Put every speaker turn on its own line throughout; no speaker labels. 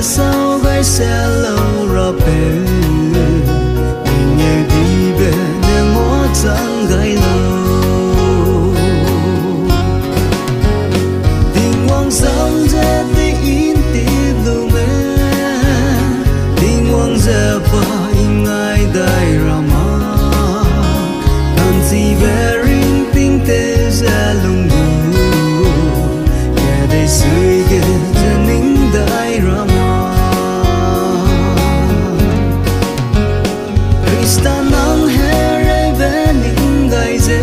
sau gai xe lâu ra bề mình nhảy đi về để ngó chẳng gai lâu tình hoang dâm dễ tí in tí lưu mê tình hoang dễ và in ai đại ra mà cần gì về ring tinh tế ra lung bù kẻ đầy suy ghê chân nín đại ra mà Krista nang Hereu về nín gai dễ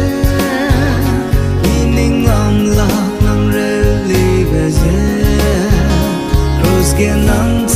in ngam lạc nang rê li beze cross kia nang